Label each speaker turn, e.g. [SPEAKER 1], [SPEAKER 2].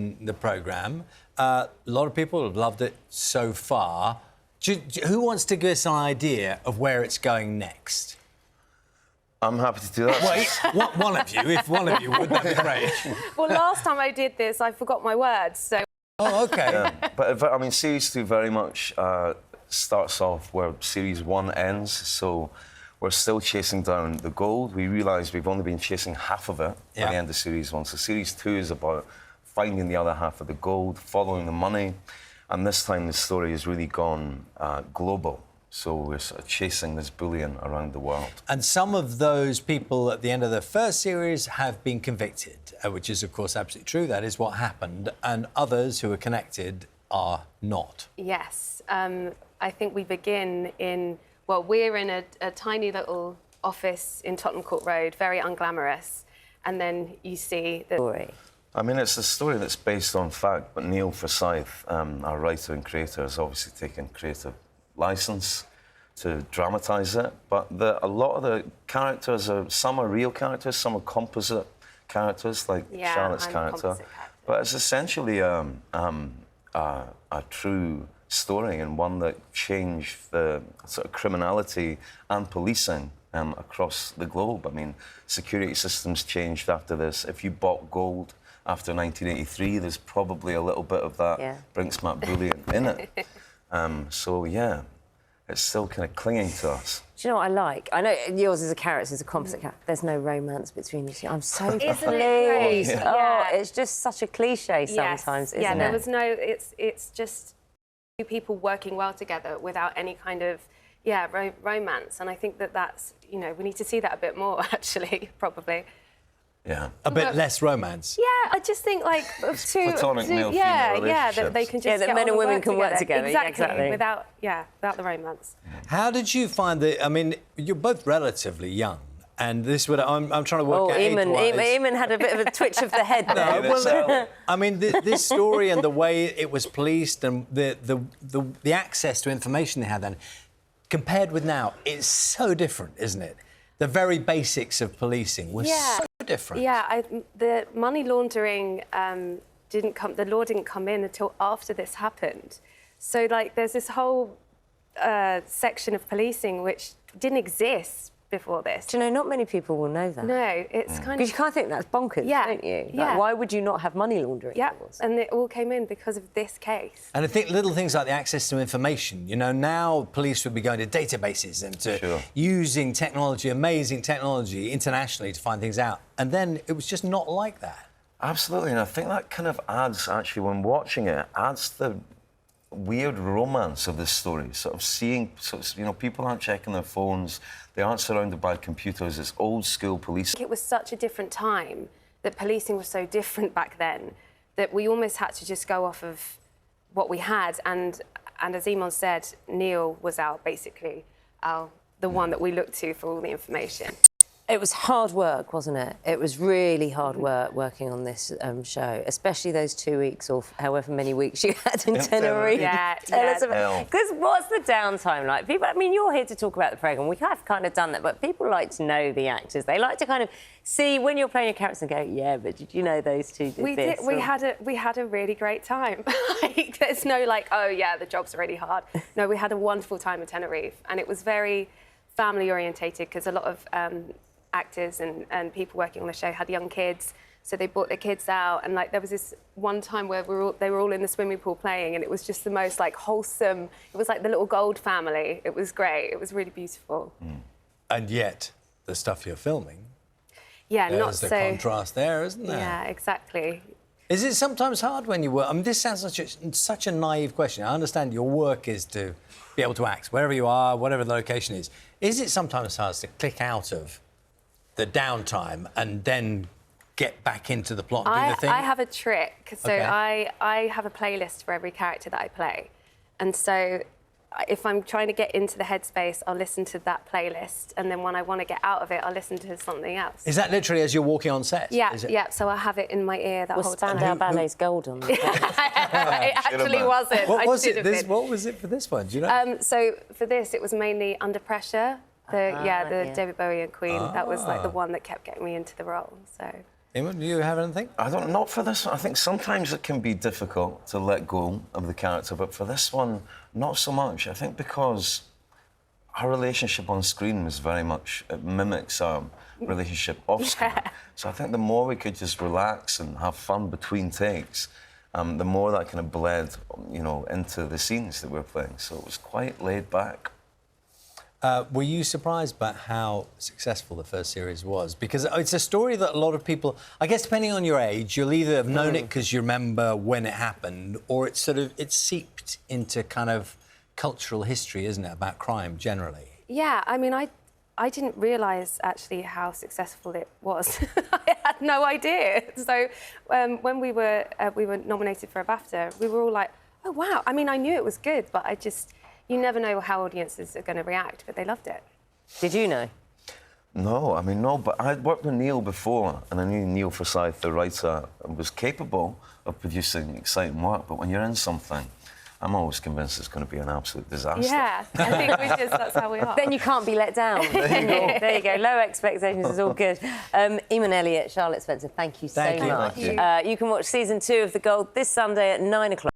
[SPEAKER 1] watching the programme. A lot of people have loved it so far. Who wants to give us an idea of where it's going next?
[SPEAKER 2] I'm happy to do that.
[SPEAKER 1] Well, one of you, if one of you would, that'd be great.
[SPEAKER 3] Well, last time I did this, I forgot my words, so...
[SPEAKER 1] Oh, OK.
[SPEAKER 2] Yeah. But, I mean, Series 2 very much starts off where Series 1 ends, so we're still chasing down the gold. We realise we've only been chasing half of it by the end of Series 1. So Series 2 is about finding the other half of the gold, following the money, and this time the story has really gone global. So we're sort of chasing this bullion around the world.
[SPEAKER 1] And some of those people at the end of the first series have been convicted, which is, of course, absolutely true. That is what happened. And others who are connected are not.
[SPEAKER 3] Yes. I think we begin in... Well, we're in a tiny little office in Tottenham Court Road, very unglamorous. And then you see the story.
[SPEAKER 2] I mean, it's a story that's based on fact, but Neil Forsyth, our writer and creator, has obviously taken creative licence to dramatise it, but a lot of the characters some are real characters, some are composite characters, like Charlotte's character. But it's essentially a true story, and one that changed the sort of criminality and policing across the globe. I mean, security systems changed after this. If you bought gold after 1983, there's probably a little bit of that Brinksmat bullion in it. So, yeah, it's still kind of clinging to us.
[SPEAKER 4] Do you know what I like? I know yours is a character, it's a composite character. There's no romance between you two. I'm so pleased.
[SPEAKER 3] Isn't it great?
[SPEAKER 4] Yeah. Oh, it's just such a cliche sometimes, isn't it?
[SPEAKER 3] Yeah, there was no... It's just two people working well together without any kind of, romance. And I think that's, you know, we need to see that a bit more, actually, probably.
[SPEAKER 1] Yeah. A bit less romance.
[SPEAKER 3] Yeah, I just think, like,
[SPEAKER 2] platonic male-female
[SPEAKER 3] that they can just
[SPEAKER 4] that men and women can work together.
[SPEAKER 3] Exactly. Without the romance.
[SPEAKER 1] How did you find that? I mean, you're both relatively young, and this would I'm trying to work out.
[SPEAKER 4] Emun had a bit of a twitch of the head.
[SPEAKER 1] I mean, this story and the way it was policed and the access to information they had then, compared with now, it's so different, isn't it? The very basics of policing were so different.
[SPEAKER 3] Yeah, the money laundering the law didn't come in until after this happened. So, like, there's this whole section of policing which didn't exist before this.
[SPEAKER 4] Do you know, not many people will know that.
[SPEAKER 3] No, it's kind of...
[SPEAKER 4] Because you kind of think that's bonkers, don't you? Like, why would you not have money laundering laws?
[SPEAKER 3] And it all came in because of this case.
[SPEAKER 1] And I think little things like the access to information, you know, now police would be going to databases and to using technology, amazing technology, internationally to find things out. And then it was just not like that.
[SPEAKER 2] Absolutely, and I think that kind of adds, actually, when watching it, adds the weird romance of this story, sort of seeing, you know, people aren't checking their phones, they aren't surrounded by computers, it's old-school police.
[SPEAKER 3] It was such a different time, that policing was so different back then, that we almost had to just go off of what we had, and as Emun said, Neil was the one that we looked to for all the information.
[SPEAKER 4] It was hard work, wasn't it? It was really hard work working on this show, especially those 2 weeks or however many weeks you had in Tenerife. Tell us about... Because what's the downtime like? People, I mean, you're here to talk about the programme. We have kind of done that, but people like to know the actors. They like to kind of see when you're playing your characters and go, yeah, but did you know those two did this?
[SPEAKER 3] We had a really great time. Like, there's no, like, oh, yeah, the job's really hard. No, we had a wonderful time in Tenerife, and it was very family-orientated because a lot of... actors and people working on the show had young kids, so they brought their kids out, and like there was this one time where they were all in the swimming pool playing, and it was just the most like wholesome. It was like the little Gold family. It was great. It was really beautiful.
[SPEAKER 1] And yet, the stuff you're filming,
[SPEAKER 3] there's
[SPEAKER 1] the contrast there, isn't there?
[SPEAKER 3] Yeah, exactly.
[SPEAKER 1] Is it sometimes hard when you work? I mean, this sounds such a naive question. I understand your work is to be able to act wherever you are, whatever the location is. Is it sometimes hard to click out of the downtime and then get back into the plot and do the thing?
[SPEAKER 3] I have a trick. So I have a playlist for every character that I play. And so if I'm trying to get into the headspace, I'll listen to that playlist. And then when I want to get out of it, I'll listen to something else.
[SPEAKER 1] Is that literally as you're walking on set?
[SPEAKER 3] Yeah, So I have it in my ear that whole time.
[SPEAKER 4] Spandau Ballet's golden.
[SPEAKER 3] It actually wasn't.
[SPEAKER 1] What was it for this one? Do you know?
[SPEAKER 3] So for this, it was mainly Under Pressure. The David Bowie and Queen. That was like the one that kept getting me into the role. So.
[SPEAKER 1] Emun, do you have anything?
[SPEAKER 2] I don't, not for this one. I think sometimes it can be difficult to let go of the character, but for this one, not so much. I think because our relationship on screen was very much, it mimics our relationship off screen.
[SPEAKER 3] Yeah.
[SPEAKER 2] So I think the more we could just relax and have fun between takes, the more that kind of bled, you know, into the scenes that we're playing. So it was quite laid back.
[SPEAKER 1] Were you surprised by how successful the first series was? Because it's a story that a lot of people, I guess, depending on your age, you'll either have known it because you remember when it happened, or it's seeped into kind of cultural history, isn't it, about crime generally?
[SPEAKER 3] Yeah, I mean, I didn't realise actually how successful it was. I had no idea. So when we were nominated for a BAFTA, we were all like, oh wow. I mean, I knew it was good, but you never know how audiences are going to react, but they loved it.
[SPEAKER 4] Did you know?
[SPEAKER 2] No, I mean, no, but I'd worked with Neil before, and I knew Neil Forsyth, the writer, was capable of producing exciting work, but when you're in something, I'm always convinced it's going to be an absolute disaster.
[SPEAKER 3] Yeah, I think that's how we are.
[SPEAKER 4] Then you can't be let down. There you go. Low expectations is all good. Emun Elliot, Charlotte Spencer, thank you so much.
[SPEAKER 1] Thank you.
[SPEAKER 4] You can watch season 2 of The Gold this Sunday at 9 o'clock.